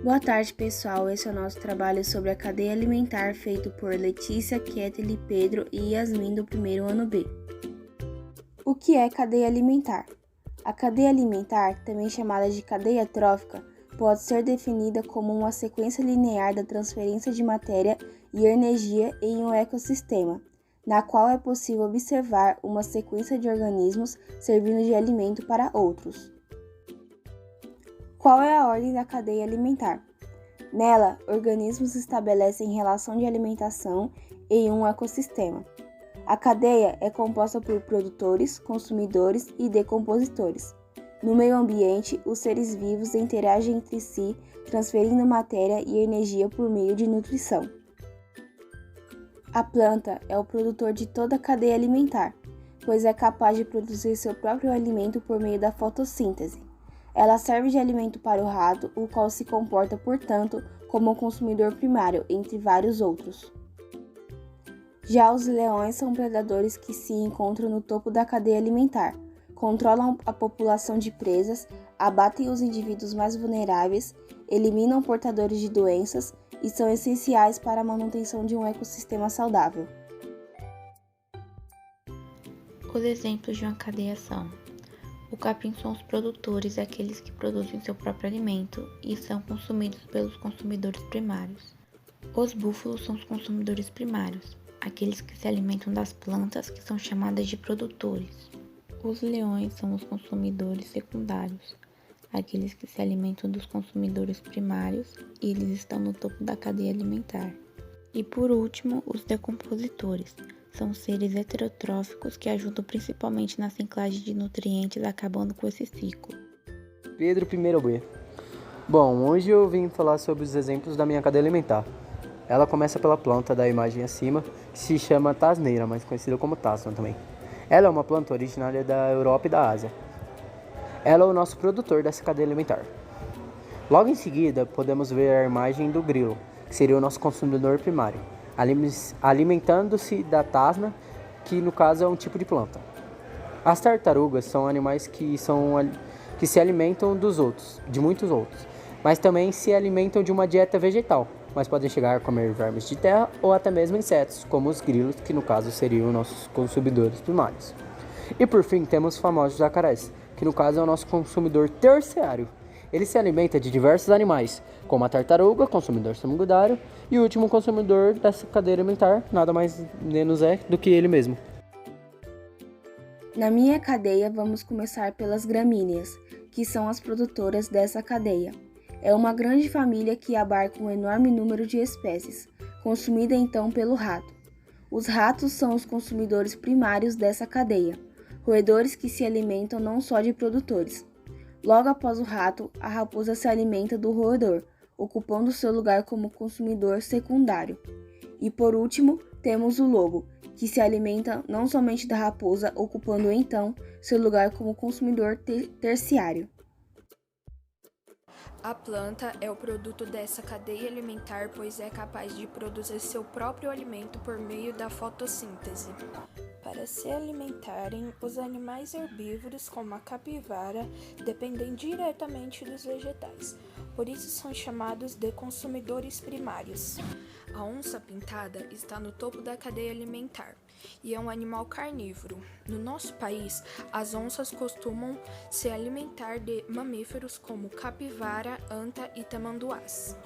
Boa tarde, pessoal. Esse é o nosso trabalho sobre a cadeia alimentar feito por Letícia, Ketely, Pedro e Yasmin do primeiro ano B. O que é cadeia alimentar? A cadeia alimentar, também chamada de cadeia trófica, pode ser definida como uma sequência linear da transferência de matéria e energia em um ecossistema, na qual é possível observar uma sequência de organismos servindo de alimento para outros. Qual é a ordem da cadeia alimentar? Nela, organismos estabelecem relação de alimentação em um ecossistema. A cadeia é composta por produtores, consumidores e decompositores. No meio ambiente, os seres vivos interagem entre si, transferindo matéria e energia por meio de nutrição. A planta é o produtor de toda a cadeia alimentar, pois é capaz de produzir seu próprio alimento por meio da fotossíntese. Ela serve de alimento para o rato, o qual se comporta, portanto, como um consumidor primário, entre vários outros. Já os leões são predadores que se encontram no topo da cadeia alimentar, controlam a população de presas, abatem os indivíduos mais vulneráveis, eliminam portadores de doenças e são essenciais para a manutenção de um ecossistema saudável. Os exemplos de uma cadeia são: o capim são os produtores, aqueles que produzem seu próprio alimento e são consumidos pelos consumidores primários. Os búfalos são os consumidores primários, aqueles que se alimentam das plantas, que são chamadas de produtores. Os leões são os consumidores secundários, aqueles que se alimentam dos consumidores primários e eles estão no topo da cadeia alimentar. E por último, os decompositores. São seres heterotróficos que ajudam principalmente na ciclagem de nutrientes, acabando com esse ciclo. Pedro, primeiro B. Bom, hoje eu vim falar sobre os exemplos da minha cadeia alimentar. Ela começa pela planta da imagem acima, que se chama tasneira, mais conhecida como tássono também. Ela é uma planta originária da Europa e da Ásia. Ela é o nosso produtor dessa cadeia alimentar. Logo em seguida, podemos ver a imagem do grilo, que seria o nosso consumidor primário, alimentando-se da tasna, que no caso é um tipo de planta. As tartarugas são animais que se alimentam dos outros, de muitos outros, mas também se alimentam de uma dieta vegetal, mas podem chegar a comer vermes de terra ou até mesmo insetos, como os grilos, que no caso seriam nossos consumidores primários. E por fim temos os famosos jacarés, que no caso é o nosso consumidor terciário. Ele se alimenta de diversos animais, como a tartaruga, consumidor secundário, e o último consumidor dessa cadeia alimentar, nada mais menos é do que ele mesmo. Na minha cadeia, vamos começar pelas gramíneas, que são as produtoras dessa cadeia. É uma grande família que abarca um enorme número de espécies, consumida então pelo rato. Os ratos são os consumidores primários dessa cadeia, roedores que se alimentam não só de produtores. Logo após o rato, a raposa se alimenta do roedor, ocupando seu lugar como consumidor secundário. E por último, temos o lobo, que se alimenta não somente da raposa, ocupando então seu lugar como consumidor terciário. A planta é o produto dessa cadeia alimentar, pois é capaz de produzir seu próprio alimento por meio da fotossíntese. Para se alimentarem, os animais herbívoros, como a capivara, dependem diretamente dos vegetais, por isso são chamados de consumidores primários. A onça-pintada está no topo da cadeia alimentar e é um animal carnívoro. No nosso país, as onças costumam se alimentar de mamíferos como capivara, anta e tamanduás.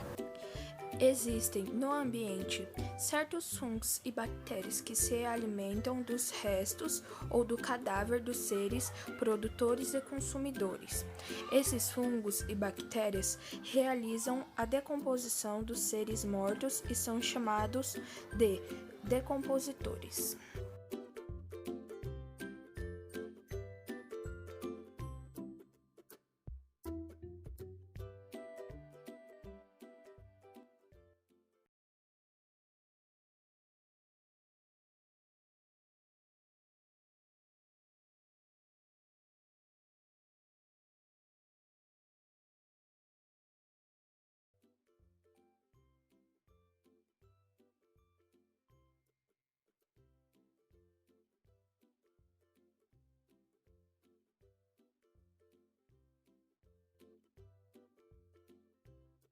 Existem no ambiente certos fungos e bactérias que se alimentam dos restos ou do cadáver dos seres produtores e consumidores. Esses fungos e bactérias realizam a decomposição dos seres mortos e são chamados de decompositores.